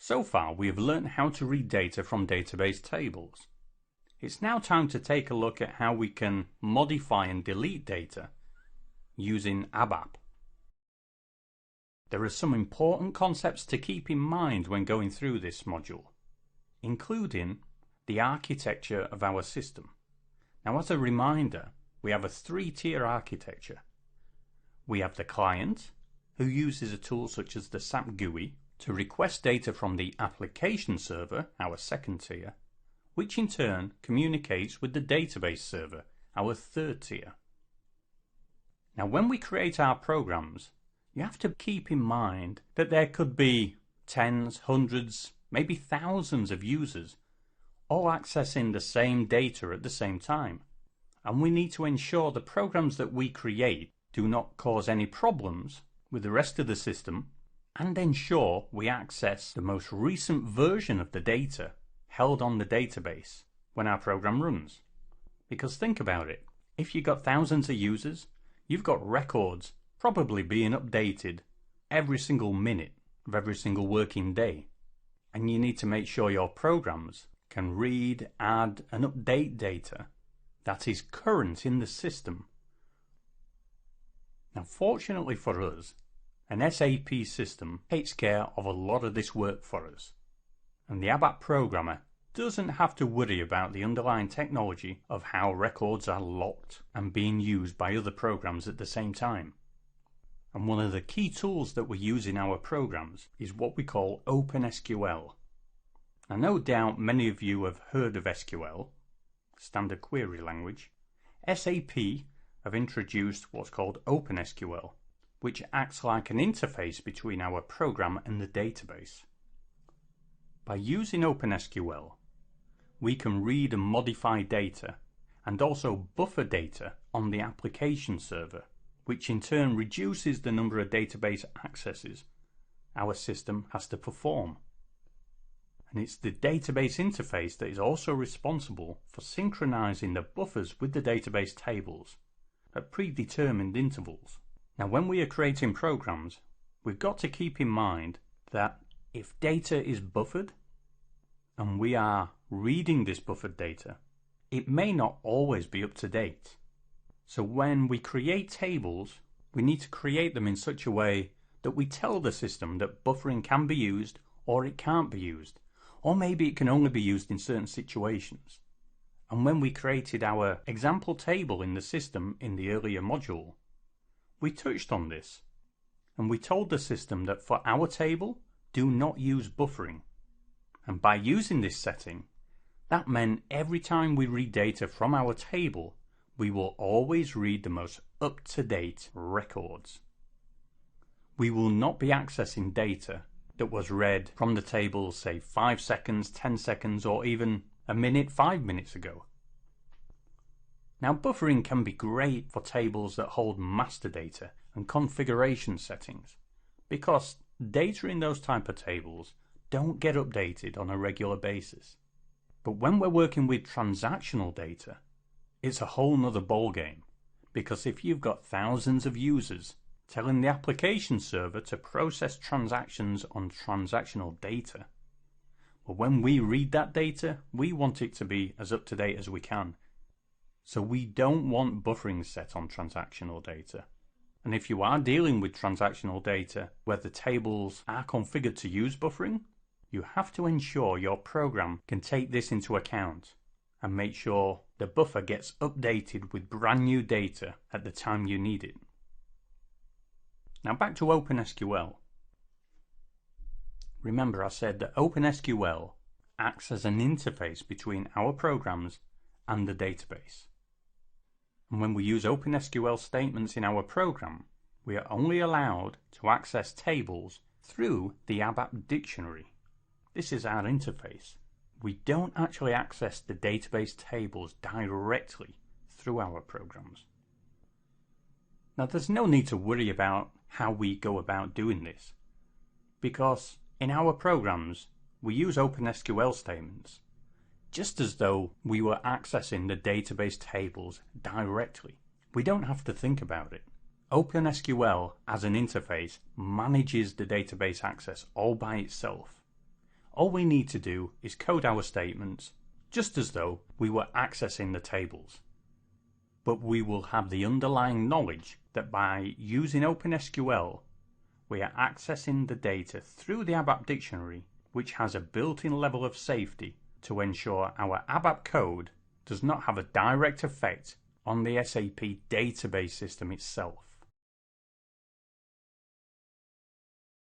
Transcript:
So far we have learned how to read data from database tables. It's now time to take a look at how we can modify and delete data using ABAP. There are some important concepts to keep in mind when going through this module, including the architecture of our system. Now, as a reminder, we have a three-tier architecture. We have the client, who uses a tool such as the SAP GUI to request data from the application server, our second tier, which in turn communicates with the database server, our third tier. Now, when we create our programs, you have to keep in mind that there could be tens, hundreds, maybe thousands of users all accessing the same data at the same time. And we need to ensure the programs that we create do not cause any problems with the rest of the system, and ensure we access the most recent version of the data held on the database when our program runs. Because think about it, if you've got thousands of users, you've got records probably being updated every single minute of every single working day. And you need to make sure your programs can read, add and update data that is current in the system. Now, fortunately for us, an SAP system takes care of a lot of this work for us, and the ABAP programmer doesn't have to worry about the underlying technology of how records are locked and being used by other programs at the same time. And one of the key tools that we use in our programs is what we call OpenSQL. Now, no doubt many of you have heard of SQL, standard query language. SAP have introduced what's called OpenSQL, which acts like an interface between our program and the database. By using OpenSQL, we can read and modify data and also buffer data on the application server, which in turn reduces the number of database accesses our system has to perform. And it's the database interface that is also responsible for synchronizing the buffers with the database tables at predetermined intervals. Now, when we are creating programs, we've got to keep in mind that if data is buffered and we are reading this buffered data, it may not always be up to date. So when we create tables, we need to create them in such a way that we tell the system that buffering can be used or it can't be used, or maybe it can only be used in certain situations. And when we created our example table in the system in the earlier module, we touched on this, and we told the system that for our table, do not use buffering. And by using this setting, that meant every time we read data from our table, we will always read the most up-to-date records. We will not be accessing data that was read from the table, say 5 seconds, 10 seconds, or even a minute, 5 minutes ago. Now, buffering can be great for tables that hold master data and configuration settings, because data in those type of tables don't get updated on a regular basis. But when we're working with transactional data, it's a whole nother ballgame, because if you've got thousands of users telling the application server to process transactions on transactional data, well, when we read that data, we want it to be as up to date as we can. So we don't want buffering set on transactional data. And if you are dealing with transactional data where the tables are configured to use buffering, you have to ensure your program can take this into account and make sure the buffer gets updated with brand new data at the time you need it. Now, back to OpenSQL. Remember, I said that OpenSQL acts as an interface between our programs and the database. And when we use OpenSQL statements in our program, we are only allowed to access tables through the ABAP dictionary. This is our interface. We don't actually access the database tables directly through our programs. Now, there's no need to worry about how we go about doing this, because in our programs we use OpenSQL statements just as though we were accessing the database tables directly. We don't have to think about it. OpenSQL as an interface manages the database access all by itself. all we need to do is code our statements, just as though we were accessing the tables. But we will have the underlying knowledge that by using OpenSQL, we are accessing the data through the ABAP dictionary, which has a built-in level of safety to ensure our ABAP code does not have a direct effect on the SAP database system itself.